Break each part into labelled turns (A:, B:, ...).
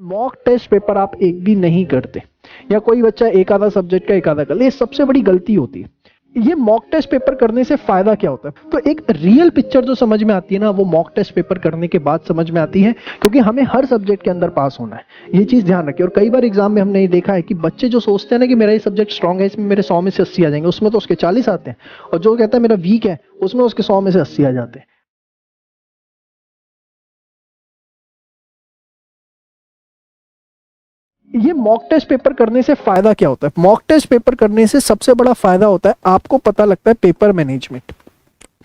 A: Mock test paper आप एक भी नहीं करते या कोई बच्चा एक आधा सब्जेक्ट का एक आधा कर ले, ये सबसे बड़ी गलती होती है। ये मॉक टेस्ट पेपर करने से फायदा क्या होता है? तो एक रियल पिक्चर जो समझ में आती है ना, वो मॉक टेस्ट पेपर करने के बाद समझ में आती है, क्योंकि हमें हर सब्जेक्ट के अंदर पास होना है। ये चीज ध्यान रखिए। और कई बार एग्जाम में हमने ये देखा है कि बच्चे जो सोचते हैं ना कि मेरा ये सब्जेक्ट स्ट्रांग है, इसमें मेरे 100 में से 80 आ जाएंगे, उसमें तो उसके 40 आते हैं, और जो कहता है मेरा वीक है उसमें उसके 100 में से 80 आ जाते हैं। ये मॉक टेस्ट पेपर करने से फायदा क्या होता है? मॉक टेस्ट पेपर करने से सबसे बड़ा फायदा होता है, आपको पता लगता है पेपर मैनेजमेंट।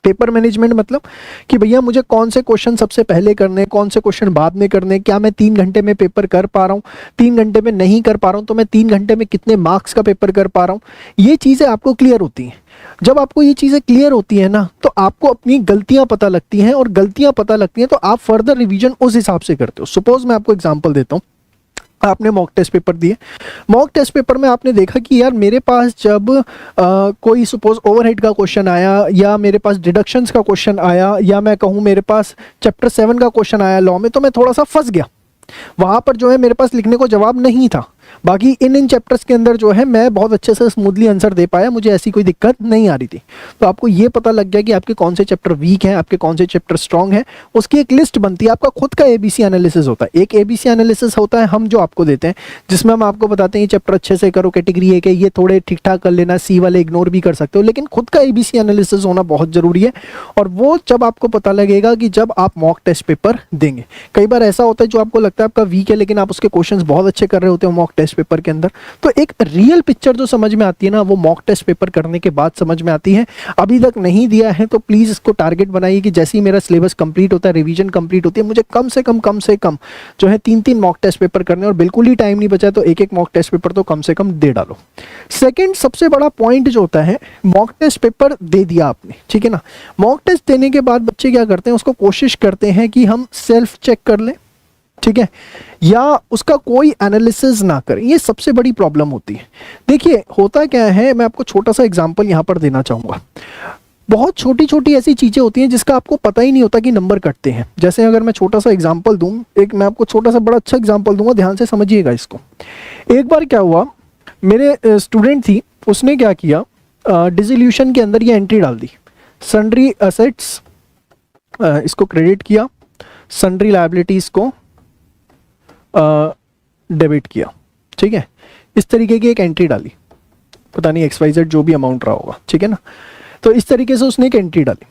A: पेपर मैनेजमेंट मतलब कि भैया मुझे कौन से क्वेश्चन सबसे पहले करने, कौन से क्वेश्चन बाद में करने, क्या मैं 3 घंटे में पेपर कर पा रहा हूँ, 3 घंटे में नहीं कर पा रहा हूँ तो मैं 3 घंटे में कितने मार्क्स का पेपर कर पा रहा हूँ। ये चीज़ें आपको क्लियर होती हैं। जब आपको ये चीज़ें क्लियर होती है ना, तो आपको अपनी गलतियां पता लगती हैं, और गलतियां पता लगती हैं तो आप फर्दर रिवीजन उस हिसाब से करते हो। सपोज मैं आपको एग्जाम्पल देता हूँ। आपने मॉक टेस्ट पेपर दिए, मॉक टेस्ट पेपर में आपने देखा कि यार मेरे पास जब कोई सपोज ओवरहेड का क्वेश्चन आया, या मेरे पास डिडक्शंस का क्वेश्चन आया, या मैं कहूँ मेरे पास चैप्टर 7 का क्वेश्चन आया लॉ में, तो मैं थोड़ा सा फंस गया। वहाँ पर जो है मेरे पास लिखने को जवाब नहीं था। बाकी इन चैप्टर्स के अंदर जो है मैं बहुत अच्छे से स्मूथली आंसर दे पाया, मुझे ऐसी कोई दिक्कत नहीं आ रही थी। तो आपको ये पता लग गया कि आपके कौन से चैप्टर वीक हैं, आपके कौन से चैप्टर स्ट्रांग हैं। उसकी एक लिस्ट बनती है, आपका खुद का एबीसी एनालिसिस होता है। एक एबीसी एनालिसिस होता है हम जो आपको देते हैं, जिसमें हम आपको बताते हैं ये चैप्टर अच्छे से करो, कैटेगरी ए के ये थोड़े ठीक ठाक कर लेना, सी वाले इग्नोर भी कर सकते हो, लेकिन खुद का एबीसी एनालिसिस होना बहुत जरूरी है। और वो जब आपको पता लगेगा कि जब आप मॉक टेस्ट पेपर देंगे। कई बार ऐसा होता है जो आपको लगता है आपका वीक है, लेकिन आप उसके क्वेश्चंस बहुत अच्छे कर रहे होते हो मॉक टेस्ट पेपर के अंदर। तो एक रियल पिक्चर जो समझ में आती है ना, वो मॉक टेस्ट पेपर करने के बाद समझ में आती है। अभी तक नहीं दिया है तो प्लीज इसको टारगेट बनाइए कि जैसे ही मेरा सिलेबस कंप्लीट होता है, रिवीजन कंप्लीट होती है, मुझे कम से कम जो है 3-3 मॉक टेस्ट पेपर करने, और बिल्कुल ही टाइम नहीं बचा तो एक मॉक टेस्ट पेपर तो कम से कम दे डालो। सेकंड सबसे बड़ा पॉइंट जो होता है, मॉक टेस्ट पेपर दे दिया आपने, ठीक है ना। मॉक टेस्ट देने के बाद बच्चे क्या करते हैं, उसको कोशिश करते हैं कि हम सेल्फ चेक कर लें, ठीक है, या उसका कोई एनालिसिस ना करें। ये सबसे बड़ी प्रॉब्लम होती है। देखिए होता क्या है, मैं आपको छोटा सा एग्जांपल यहां पर देना चाहूंगा। बहुत छोटी छोटी ऐसी चीजें होती हैं जिसका आपको पता ही नहीं होता कि नंबर कटते हैं। जैसे अगर मैं छोटा सा एग्जांपल दूं, एक मैं आपको छोटा सा बड़ा अच्छा एग्जांपल दूंगा, ध्यान से समझिएगा इसको। एक बार क्या हुआ, मेरे स्टूडेंट थी, उसने क्या किया, डिसोल्यूशन के अंदर ये एंट्री डाल दी, सन्ड्री असेट्स इसको क्रेडिट किया, सन्ड्री लायबिलिटीज को डेबिट किया, ठीक है। इस तरीके की एक एंट्री डाली, पता नहीं XYZ जो भी अमाउंट रहा होगा, ठीक है ना। तो इस तरीके से उसने एक एंट्री डाली।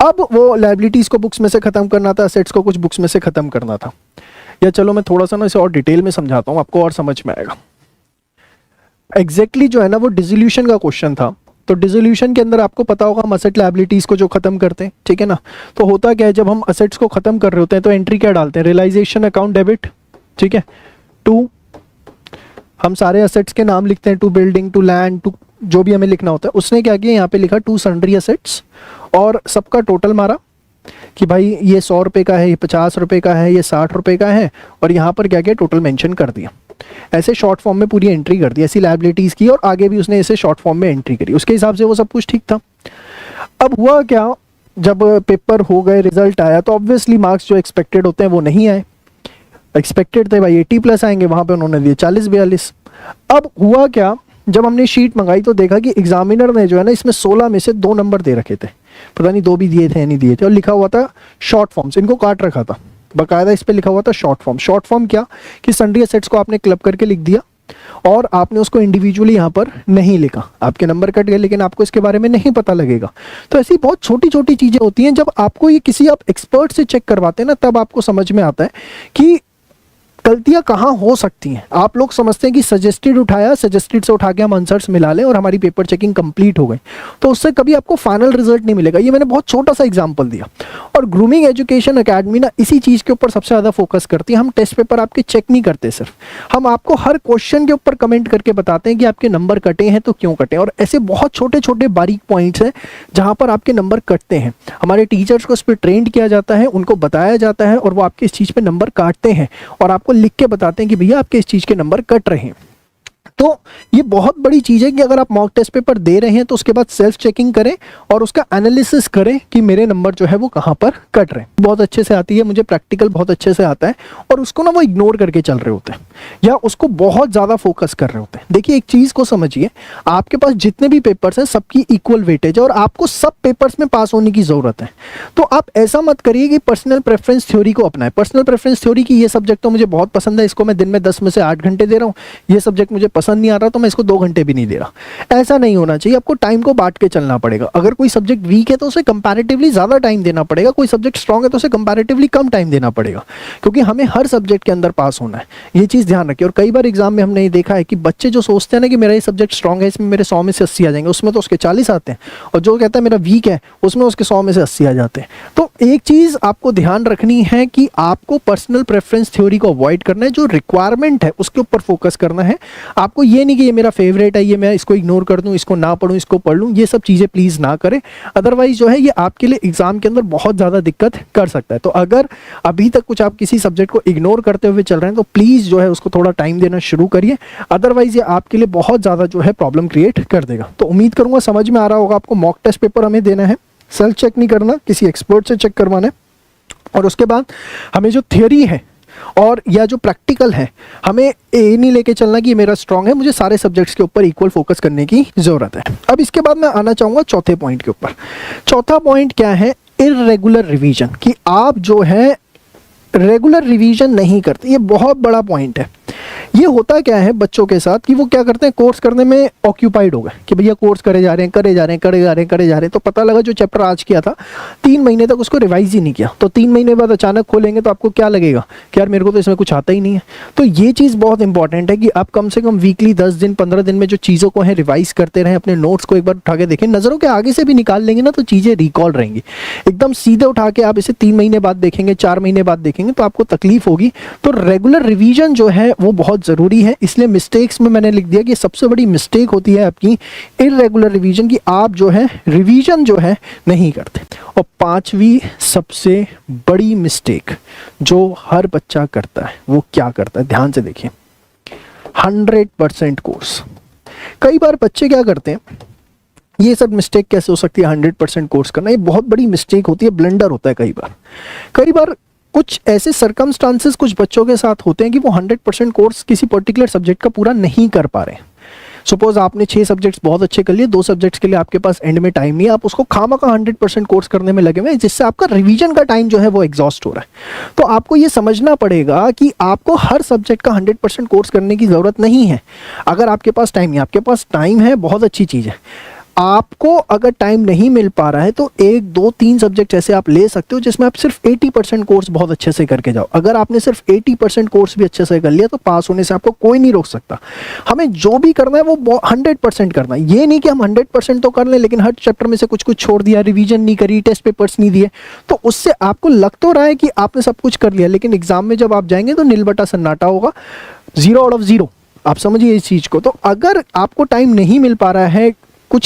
A: अब वो लायबिलिटीज को बुक्स में से खत्म करना था, असेट्स को कुछ बुक्स में से खत्म करना था। या चलो मैं थोड़ा सा ना इसे और डिटेल में समझाता हूँ, आपको और समझ में आएगा। एग्जैक्टली जो है ना, वो डिसोल्यूशन का क्वेश्चन था। तो डिसोल्यूशन के अंदर आपको पता होगा हम असेट लायबिलिटीज को जो खत्म करते हैं, ठीक है ना। तो होता क्या है, जब हम असेट्स को खत्म कर रहे होते हैं तो एंट्री क्या डालते हैं, रियलाइजेशन अकाउंट डेबिट, ठीक है, टू, हम सारे असेट्स के नाम लिखते हैं, to building, to land, to जो भी हमें लिखना होता है। उसने क्या किया, यहाँ पे लिखा टू सन्ड्री असेट्स, और सबका टोटल मारा कि भाई ये 100 रुपये का है, ये 50 रुपये का है, ये 60 रुपये का है, और यहाँ पर क्या किया, टोटल मेंशन कर दिया। ऐसे शॉर्ट फॉर्म में पूरी एंट्री कर दी, ऐसी लायबिलिटीज की, और आगे भी उसने ऐसे शॉर्ट फॉर्म में एंट्री करी। उसके हिसाब से वो सब कुछ ठीक था। अब हुआ क्या, जब पेपर हो गए, रिजल्ट आया, तो ऑब्वियसली मार्क्स जो एक्सपेक्टेड होते हैं वो नहीं आए। एक्सपेक्टेड थे भाई 80+ आएंगे, वहां पे उन्होंने दिए 40-42। अब हुआ क्या, जब हमने शीट मंगाई तो देखा कि एग्जामिनर ने जो है ना, इसमें 16 में से 2 नंबर दे रखे थे, पता नहीं 2 भी दिए थे या नहीं दिए थे, और लिखा हुआ था शॉर्ट फॉर्म्स, इनको काट रखा था बकायदा, इस पे लिखा हुआ था शॉर्ट फॉर्म। शॉर्ट फॉर्म क्या कि सन्ड्री असेट्स को आपने क्लब करके लिख दिया, और आपने उसको इंडिविजुअली यहाँ पर नहीं लिखा, आपके नंबर कट गए, लेकिन आपको इसके बारे में नहीं पता लगेगा। तो ऐसी बहुत छोटी छोटी चीजें होती हैं, जब आपको ये किसी आप एक्सपर्ट से चेक करवाते हैं ना, तब आपको समझ में आता है कि गलतियां कहाँ हो सकती हैं। आप लोग समझते हैं कि सजेस्टेड उठाया, सजेस्टेड से उठा के हम आंसर्स मिला लें और हमारी पेपर चेकिंग कंप्लीट हो गई, तो उससे कभी आपको फाइनल रिजल्ट नहीं मिलेगा। ये मैंने बहुत छोटा सा एग्जांपल दिया। और ग्रूमिंग एजुकेशन एकेडमी ना इसी चीज़ के ऊपर सबसे ज़्यादा फोकस करती है। हम टेस्ट पेपर आपके चेक नहीं करते, सिर्फ हम आपको हर क्वेश्चन के ऊपर कमेंट करके बताते हैं कि आपके नंबर कटे हैं तो क्यों कटे। और ऐसे बहुत छोटे छोटे बारीक पॉइंट्स हैं जहाँ पर आपके नंबर कटते हैं। हमारे टीचर्स को इस पर ट्रेंड किया जाता है, उनको बताया जाता है, और वो आपके इस चीज़ पर नंबर काटते हैं और आपको लिख के बताते हैं कि भैया आपके इस चीज़ के नंबर कट रहे हैं। तो ये बहुत बड़ी चीज़ है कि अगर आप मॉक टेस्ट पेपर दे रहे हैं तो उसके बाद सेल्फ चेकिंग करें और उसका एनालिसिस करें कि मेरे नंबर जो है वो कहाँ पर कट रहे हैं। बहुत अच्छे से आती है, मुझे प्रैक्टिकल बहुत अच्छे से आता है, और उसको ना वो इग्नोर करके चल रहे होते हैं या उसको बहुत ज़्यादा फोकस कर रहे होते हैं। देखिए एक चीज़ को समझिए, आपके पास जितने भी पेपर्स हैं सबकी इक्वल वेटेज है और आपको सब पेपर्स में पास होने की ज़रूरत है। तो आप ऐसा मत करिए कि पर्सनल प्रेफरेंस थ्योरी को अपनाएं। पर्सनल प्रेफरेंस थ्योरी की ये सब्जेक्ट तो मुझे बहुत पसंद है, इसको मैं दिन में 10 में से 8 घंटे दे रहा हूँ, ये सब्जेक्ट मुझे पसंद नहीं आ रहा तो मैं इसको 2 घंटे भी नहीं दे रहा। ऐसा नहीं होना चाहिए, आपको टाइम को बांट के चलना पड़ेगा। अगर कोई सब्जेक्ट वीक है तो उसे कंपैरेटिवली ज़्यादा टाइम देना पड़ेगा, कोई सब्जेक्ट स्ट्रॉन्ग है तो उसे कंपैरेटिवली कम टाइम देना पड़ेगा, क्योंकि हमें हर सब्जेक्ट के अंदर पास होना है। ये चीज़ ध्यान रखिए। और कई बार एग्जाम में हमने ये देखा है कि बच्चे जो सोचते हैं ना कि मेरा ये सब्जेक्ट स्ट्रॉन्ग है, इसमें मेरे 100 में से 80 आ जाएंगे, उसमें तो उसके 40 आते हैं, और जो कहता है मेरा वीक है उसमें उसके 100 में से 80 आ जाते हैं। तो एक चीज़ आपको ध्यान रखनी है कि आपको पर्सनल प्रेफरेंस थ्योरी को अवॉइड करना है, जो रिक्वायरमेंट है उसके ऊपर फोकस करना है। आपको ये नहीं कि ये मेरा फेवरेट है, ये मैं इसको इग्नोर कर दूं, इसको ना पढूं, इसको पढ़ लूं, ये सब चीज़ें प्लीज़ ना करें। अदरवाइज जो है ये आपके लिए एग्जाम के अंदर बहुत ज़्यादा दिक्कत कर सकता है। तो अगर अभी तक कुछ आप किसी सब्जेक्ट को इग्नोर करते हुए चल रहे हैं तो प्लीज़ जो है उसको थोड़ा टाइम देना शुरू करिए, अदरवाइज ये आपके लिए बहुत ज़्यादा जो है प्रॉब्लम क्रिएट कर देगा। तो उम्मीद करूँगा समझ में आ रहा होगा आपको। मॉक टेस्ट पेपर हमें देना है, सेल्फ चेक नहीं करना, किसी एक्सपर्ट से चेक करवाना है, और उसके बाद हमें जो थ्योरी है और या जो प्रैक्टिकल है, हमें ये नहीं लेके चलना कि ये मेरा स्ट्रांग है, मुझे सारे सब्जेक्ट्स के ऊपर इक्वल फोकस करने की ज़रूरत है। अब इसके बाद मैं आना चाहूँगा चौथे पॉइंट के ऊपर। चौथा पॉइंट क्या है? इर्रेगुलर रिवीजन, कि आप जो है रेगुलर रिवीजन नहीं करते। ये बहुत बड़ा पॉइंट है। ये होता क्या है बच्चों के साथ कि वो क्या करते हैं, कोर्स करने में ऑक्यूपाइड हो गए कि भैया कोर्स करे जा रहे हैं, तो पता लगा जो चैप्टर आज किया था 3 महीने तक उसको रिवाइज ही नहीं किया, तो 3 महीने बाद अचानक खोलेंगे तो आपको क्या लगेगा कि यार मेरे को तो इसमें कुछ आता ही नहीं है। तो ये चीज़ बहुत इंपॉर्टेंट है कि आप कम से कम वीकली 10 दिन 15 दिन में जो चीज़ों को है रिवाइज करते रहें, अपने नोट्स को एक बार उठा के देखें, नज़रों के आगे से भी निकाल लेंगे ना तो चीज़ें रिकॉल रहेंगी। एकदम सीधे उठा के आप इसे 3 महीने बाद देखेंगे, 4 महीने बाद देखेंगे तो आपको तकलीफ होगी। तो रेगुलर रिवीजन जो है वो बहुत ज़रूरी है। इसलिए मिस्टेक्स में मैंने लिख दिया कि सबसे बड़ी मिस्टेक होती है आपकी इर्रेगुलर रिवीजन, की आप जो है रिवीजन जो है नहीं करते। और 5वीं सबसे बड़ी मिस्टेक जो हर बच्चा करता है वो क्या करता है, ध्यान से देखिए, 100% कोर्स। कई बार बच्चे क्या करते हैं, ये सब मिस्टेक कैसे हो सकती है 100% कोर्स करना, ये बहुत बड़ी मिस्टेक होती है, ब्लंडर होता है। कई बार कुछ ऐसे सर्कमस्टांसेस कुछ बच्चों के साथ होते हैं कि वो 100% कोर्स किसी पर्टिकुलर सब्जेक्ट का पूरा नहीं कर पा रहे हैं। सपोज आपने 6 सब्जेक्ट्स बहुत अच्छे कर लिए, 2 सब्जेक्ट्स के लिए आपके पास एंड में टाइम नहीं है, आप उसको खामखा 100% कोर्स करने में लगे हुए हैं, जिससे आपका रिवीजन का टाइम जो है वो एग्जॉस्ट हो रहा है। तो आपको ये समझना पड़ेगा कि आपको हर सब्जेक्ट का 100% कोर्स करने की ज़रूरत नहीं है। अगर आपके पास टाइम नहीं, आपके पास टाइम है, बहुत अच्छी चीज़ है। आपको अगर टाइम नहीं मिल पा रहा है तो 1, 2, 3 सब्जेक्ट ऐसे आप ले सकते हो जिसमें आप सिर्फ 80% कोर्स बहुत अच्छे से करके जाओ। अगर आपने सिर्फ 80% कोर्स भी अच्छे से कर लिया तो पास होने से आपको कोई नहीं रोक सकता। हमें जो भी करना है वो 100% करना है। ये नहीं कि हम 100% तो कर लें लेकिन हर चैप्टर में से कुछ कुछ छोड़ दिया, रिवीजन नहीं करी, टेस्ट पेपर्स नहीं दिए, तो उससे आपको लग तो रहा है कि आपने सब कुछ कर लिया, लेकिन एग्जाम में जब आप जाएंगे तो नील बटा सन्नाटा होगा, 0 आउट ऑफ 0। आप समझिए इस चीज़ को। तो अगर आपको टाइम नहीं मिल पा रहा है,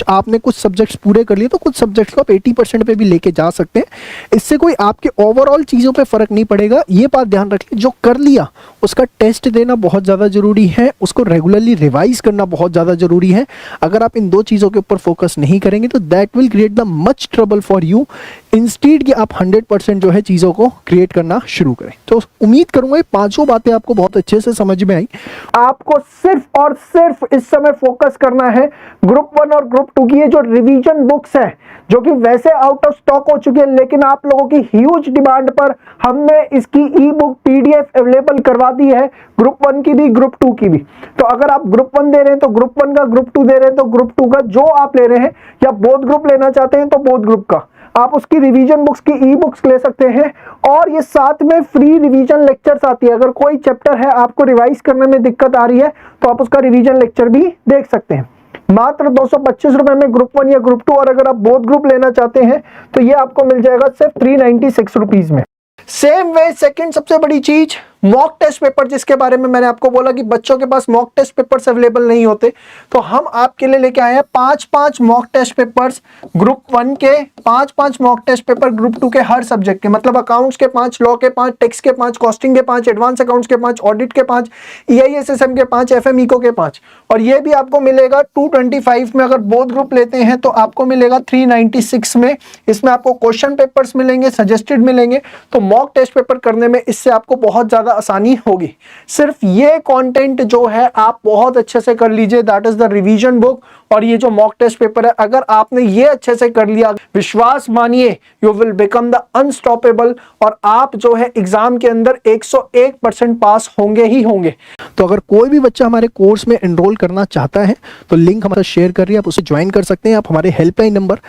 A: आपने कुछ सब्जेक्ट्स पूरे कर लिए, तो कुछ सब्जेक्ट्स को आप 80% पे भी लेके जा सकते हैं। इससे कोई आपके ओवरऑल चीज़ों पे फर्क नहीं पड़ेगा। ये बात ध्यान रखिए, जो कर लिया उसका टेस्ट देना बहुत ज़्यादा ज़रूरी है, उसको रेगुलरली रिवाइज करना बहुत ज़्यादा ज़रूरी है। अगर आप इन 2 चीज़ों के ऊपर फोकस नहीं करेंगे तो that will create the much trouble for you, instead कि आप 100% जो है चीज़ों को क्रिएट करना शुरू करें। तो उम्मीद करूंगा ये 5 बातें आपको बहुत अच्छे से समझ में आई। आपको सिर्फ और सिर्फ इस समय फोकस करना है ग्रुप 1 और ग्रुप 2 की ये जो रिवीजन बुक्स है, जो कि वैसे आउट ऑफ स्टॉक हो चुकी है, लेकिन आप लोगों की ह्यूज डिमांड पर हमने इसकी ई बुक PDF अवेलेबल करवा दी है, ग्रुप 1 की भी ग्रुप 2 की भी। तो अगर आप ग्रुप 1 दे रहे हैं तो ग्रुप 1 का, ग्रुप 2 दे रहे हैं तो ग्रुप 2 का, जो आप ले रहे हैं, या बोथ ग्रुप लेना चाहते हैं तो बोथ ग्रुप का, आप उसकी रिवीजन बुक्स की ई बुक्स ले सकते हैं। और ये साथ में फ्री रिवीजन लेक्चर्स आती है। अगर कोई चैप्टर है आपको रिवाइज करने में दिक्कत आ रही है तो आप उसका रिवीजन लेक्चर भी देख सकते हैं। मात्र 225 रुपए में ग्रुप 1 या ग्रुप 2, और अगर आप बोथ ग्रुप लेना चाहते हैं तो ये आपको मिल जाएगा सिर्फ 396 रुपीज में। सेम वे सेकंड सबसे बड़ी चीज, मॉक टेस्ट पेपर जिसके बारे में मैंने आपको बोला कि बच्चों के पास मॉक टेस्ट पेपर्स अवेलेबल नहीं होते, तो हम आपके लिए लेके आए हैं 5 मॉक टेस्ट पेपर्स ग्रुप 1 के, 5 मॉक टेस्ट पेपर ग्रुप 2 के हर सब्जेक्ट के, मतलब अकाउंट्स के 5, लॉ के 5, टैक्स के 5, कॉस्टिंग के 5, एडवांस अकाउंट्स के 5, ऑडिट के 5, EISSM के 5, FM इको के 5। और ये भी आपको मिलेगा 225 में। अगर बोथ ग्रुप लेते हैं तो आपको मिलेगा 396 में। इसमें आपको क्वेश्चन पेपर्स मिलेंगे, सजेस्टेड मिलेंगे, तो मॉक टेस्ट पेपर करने में इससे आपको बहुत ज्यादा आसानी होगी। सिर्फ ये कंटेंट जो है आप बहुत अच्छे से कर लीजिए, that is the revision book और ये जो मॉक टेस्ट पेपर है, अगर आपने ये अच्छे से कर लिया, विश्वास मानिए you will become the unstoppable और आप जो है एग्जाम के अंदर 101% पास होंगे ही होंगे। तो अगर कोई भी बच्चा हमारे कोर्स में एनरोल करना चाहता है तो लिंक हमारा शेयर कर रही है, आप उसे ज्वाइन कर सकते हैं। आप हमारे हेल्पलाइन नंबर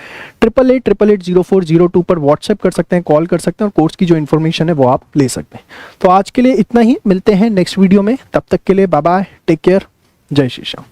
A: 8888880402 पर व्हाट्सएप कर सकते हैं, कॉल कर सकते हैं और कोर्स की जो इन्फॉर्मेशन है वो आप ले सकते हैं। तो आज के लिए इतना ही, मिलते हैं नेक्स्ट वीडियो में, तब तक के लिए बाय बाय, टेक केयर, जय श्री श्याम।